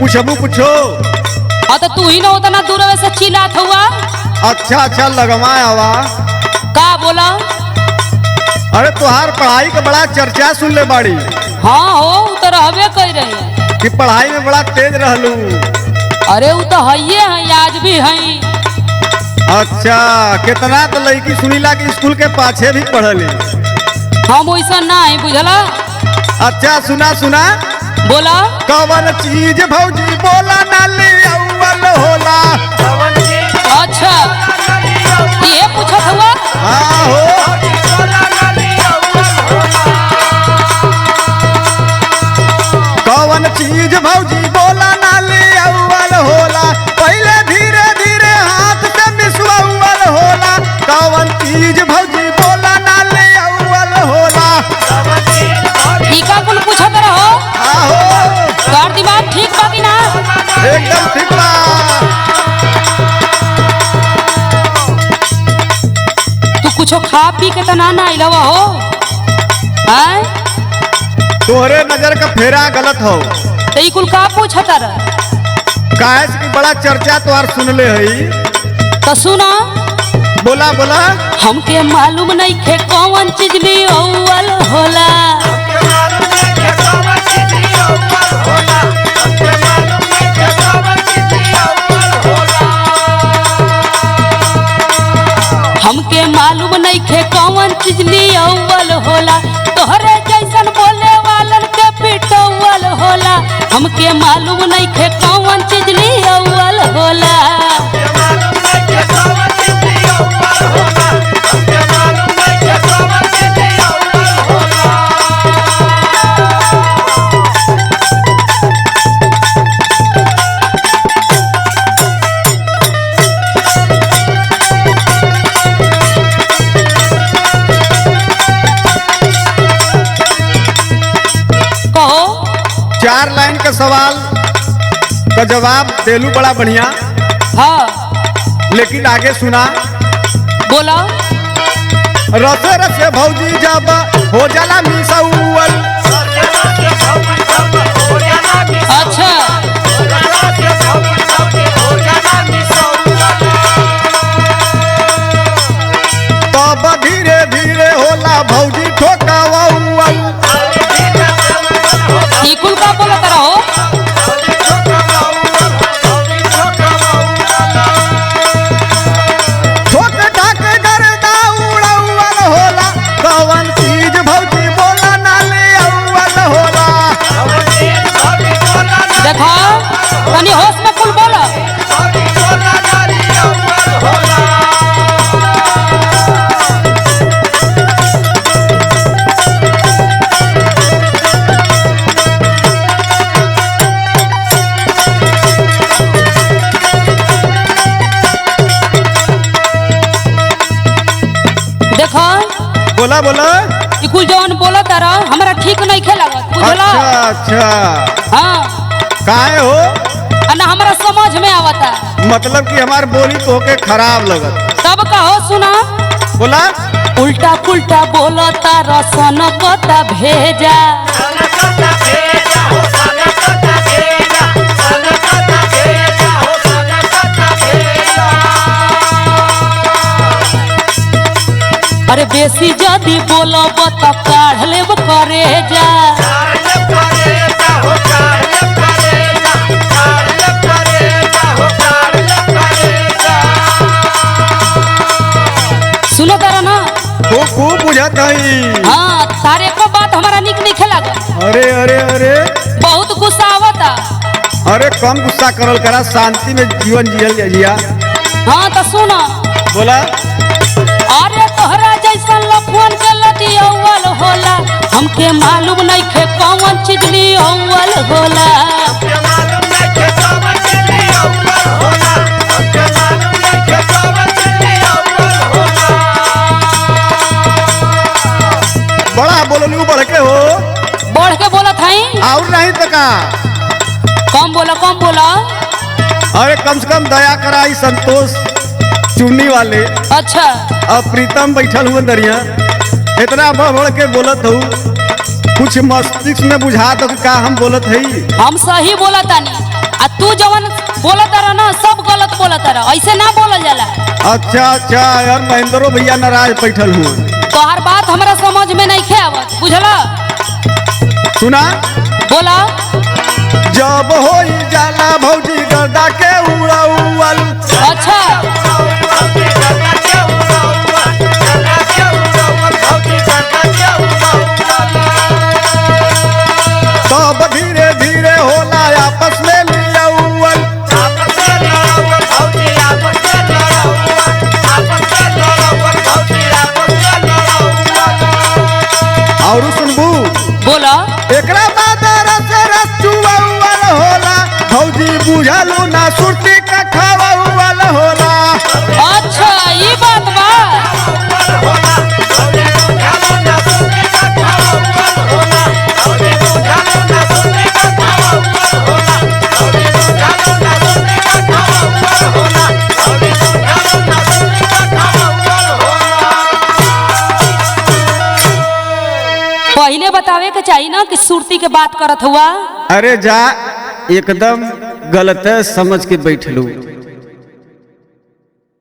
पूछबू कुछो? हाँ तो तू ही ना उतना दूर से चिल्लात हुआ। अच्छा लगवा आवा। का बोला? अरे तुहार पढ़ाई का बड़ा चर्चा सुन ले बाड़ी। हाँ हो तो रहबे कर रही कि पढ़ाई में बड़ा तेज रहलू। अरे वो तो है आज भी है। अच्छा कितना तो लड़की सुनीला कि स्कूल के पाछे भी पढ़ली। हम वैसा ना है बुझला। अच्छा सुना सुना बोला। कवन चीज भौजी बोला नाली अव्वल होला। अच्छा ये पूछत हुआ। हाँ हो। कवन चीज भौजी बोला नाली अव्वल होला। पहले धीरे धीरे हाथ से मिसवा अव्वल होला। कवन चीज भौजी बोला नाली अव्वल होला। टीका कुल पूछत रहो। आहो तोर दिमाग ठीक बा कि ना? एकदम ठीक बा। तू कुछो खा पी के तो ना आइलवा हो। हैं? तोहरे नजर का फेरा गलत हो। तो ई कुल का पूछत रह? काहे से कि बड़ा चर्चा तोहार सुनले हई। तो सुना। बोला बोला। हमके मालूम नहीं थे कौन चीज भी अव्वल होला। हमके मालूम नहीं थे कौन चीज भी अव्वल होला। तोहरे जैसन बोले वालन के पिटौवल होला। हमके मालूम नहीं थे कौन चीज भी अव्वल होला। चार लाइन का सवाल का जवाब देलू बड़ा बढ़िया। हाँ लेकिन आगे सुना। बोला। रसे रसे भौजी जब हो जाला मिसौवल। अच्छा तब धीरे धीरे होला भौजी ठोकावल। ई कुल का बोलत रहो। ठोक ठाक गर्दा उड़ौवल होला। कवन चीज भौजी बोला नाले अव्वल होला। देखो तनी होश में कुल बोला। देखो बोला बोला। ई कुल जवन बोलत रहा हमरा ठीक नहीं खे लागत बुझला। अच्छा हाँ काहे हो? ना हमरा समझ में आवता। मतलब कि हमार बोली तो के खराब लगत। तब कहो सुना। बोला। उल्टा पुल्टा बोलता रसन कोता भेजा। अरे बेसी जदी बोलब तो काढ़ लेब करे जा। सुनो तारा ना। तो खूब बुझत हई। हाँ तारे को बात हमारा निक नहीं खेला। अरे अरे अरे बहुत गुस्सा आवता। अरे कम गुस्सा करल करा। शांति में जीवन जियल जिया। हाँ तो सुनो। बोला। अरे तोहरा जैसा लफुअन के लदी अव्वल होला। हमके मालूम नहीं थे कौन चीज ली अव्वल होला। बड़ा बोललू बढ़ के हो। बढ़ के बोला था और नहीं तो का। कम बोला। अरे कम से कम दया कराई संतोष चुन्नी वाले। अच्छा अब प्रीतम बैठल हुए दरिया। इतना बढ़ के बोलत हूँ। कुछ मस्तिष्क में बुझा तो का हम बोलत हई। हम सही बोला तानी। आ तू जवन बोलत रहा ना सब गलत बोलत रहा, ऐसे ना बोलल जाला। अच्छा अच्छा यार महेंद्रो भैया नाराज बैठल हूँ। तोहर बात हमरा समझ में नहीं खे आवत, बुझला? सुना बोला। जब हो जाला भौजी गर्दा के उड़ाउल। अच्छा तब धीरे धीरे होला आपस में मिलाउल। और सुनबू बोला। एकरा बाद रस रस चुआउल होला भौजी बुझलू ना सुरती का खावाउल होला। अच्छा ये बात बा। पहले बतावे के चाहिए ना कि सुरती के बात करत हुआ। अरे जा एकदम गलत समझ के बैठलू।